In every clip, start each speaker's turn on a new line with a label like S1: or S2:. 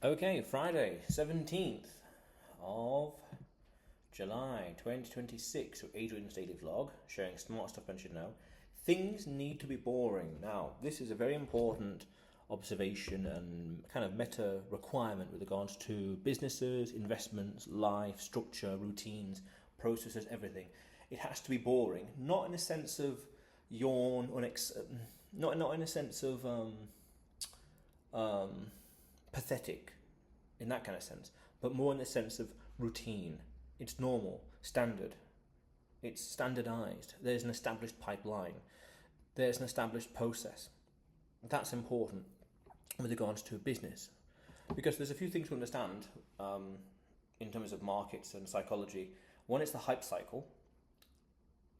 S1: Okay, Friday, 17th of July 2026, so Adrian's daily vlog, sharing smart stuff I should know. Things need to be boring. Now, this is a very important observation and kind of meta requirement with regards to businesses, investments, life, structure, routines, processes, everything. It has to be boring, not in a sense of yawn, not in a sense of pathetic in that kind of sense, but more in the sense of routine. It's normal, standard, it's standardized. There's an established pipeline, there's an established process. That's important with regards to business because there's a few things to understand in terms of markets and psychology. One is the hype cycle,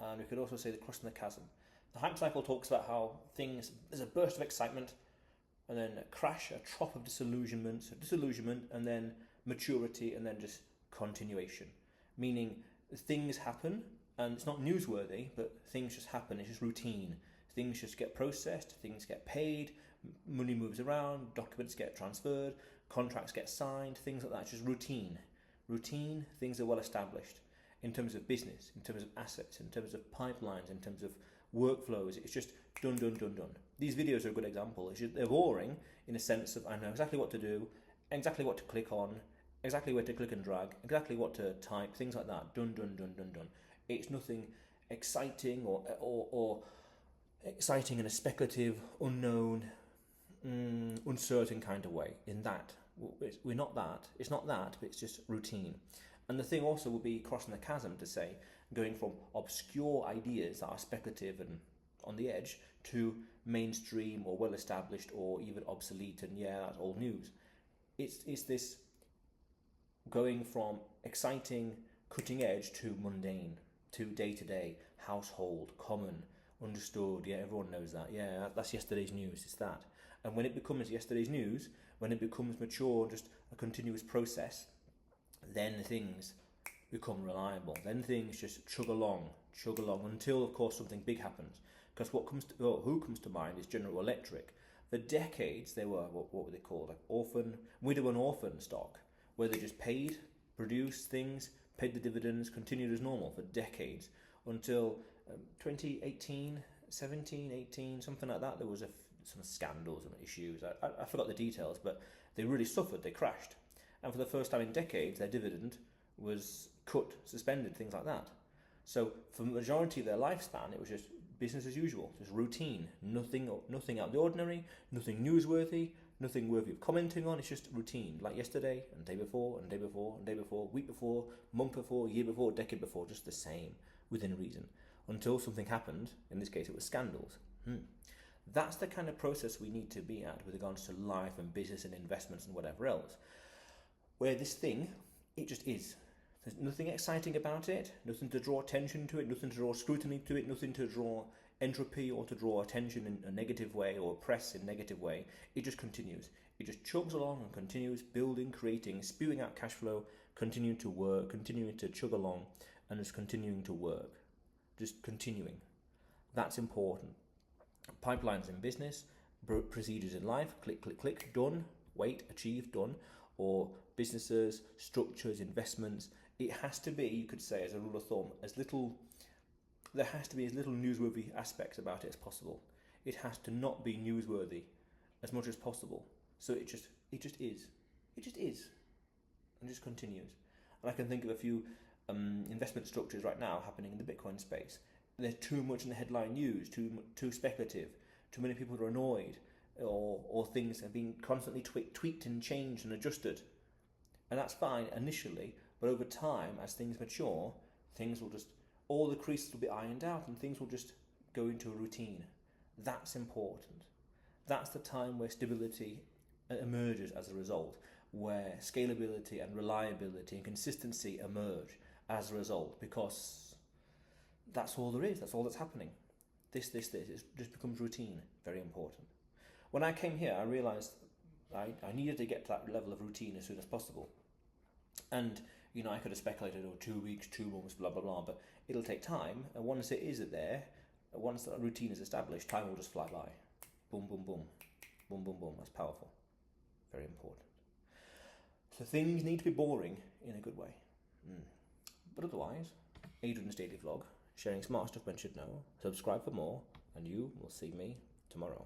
S1: and we could also say the crossing the chasm. The hype cycle talks about how there's a burst of excitement, and then a crash, a trough of disillusionment, and then maturity, and then just continuation. Meaning things happen, and it's not newsworthy, but things just happen. It's just routine. Things just get processed, things get paid, money moves around, documents get transferred, contracts get signed, things like that. It's just routine. Routine, things are well established in terms of business, in terms of assets, in terms of pipelines, in terms of workflows. It's just done, done, done, done. These videos are a good example. They're boring in a sense of I know exactly what to do, exactly what to click on, exactly where to click and drag, exactly what to type, things like that. Done, done, done, done, done. It's nothing exciting or exciting in a speculative, unknown, uncertain kind of way. In that, we're not that. It's not that, but it's just routine. And the thing also would be crossing the chasm to say, going from obscure ideas that are speculative and on the edge to mainstream or well established or even obsolete, and yeah, that's old news. It's this going from exciting, cutting edge to mundane, to day to day, household, common, understood. Yeah, everyone knows that. Yeah, that's yesterday's news. It's that. And when it becomes yesterday's news, when it becomes mature, just a continuous process, then things become reliable. Then things just chug along until, of course, something big happens. Because who comes to mind is General Electric. For decades, they were what were they called? Like widow and orphan stock, where they just paid, produced things, paid the dividends, continued as normal for decades until 2018, 17, 18, something like that. There was some scandals and issues. I forgot the details, but they really suffered. They crashed, and for the first time in decades, their dividend was cut, suspended, things like that. So for the majority of their lifespan, it was just business as usual, just routine, nothing out of the ordinary, nothing newsworthy, nothing worthy of commenting on. It's just routine, like yesterday and day before and day before and day before, week before, month before, year before, decade before, just the same within reason, until something happened. In this case, it was scandals. That's the kind of process we need to be at with regards to life and business and investments and whatever else, where this thing, it just is. There's nothing exciting about it, nothing to draw attention to it, nothing to draw scrutiny to it, nothing to draw entropy or to draw attention in a negative way or press in a negative way. It just continues. It just chugs along and continues building, creating, spewing out cash flow, continuing to work, continuing to chug along, and just continuing to work. Just continuing. That's important. Pipelines in business, procedures in life, click, click, click, done, wait, achieve, done, or businesses, structures, investments. It has to be, you could say, as a rule of thumb, there has to be as little newsworthy aspects about it as possible. It has to not be newsworthy as much as possible. So it just is. It just is. And just continues. And I can think of a few investment structures right now happening in the Bitcoin space. They're too much in the headline news, too speculative. Too many people are annoyed, or things are being constantly tweaked and changed and adjusted. And that's fine initially, but over time, as things mature, all the creases will be ironed out and things will just go into a routine. That's important. That's the time where stability emerges as a result, where scalability and reliability and consistency emerge as a result, because that's all there is, that's all that's happening. This, it just becomes routine, very important. When I came here, I realised I needed to get to that level of routine as soon as possible. And, I could have speculated, 2 weeks, 2 months, blah, blah, blah, but it'll take time. And once it is there, once that routine is established, time will just fly by. Boom, boom, boom. Boom, boom, boom. That's powerful. Very important. So things need to be boring in a good way. But otherwise, Adrian's daily vlog, sharing smart stuff men should know. Subscribe for more, and you will see me tomorrow.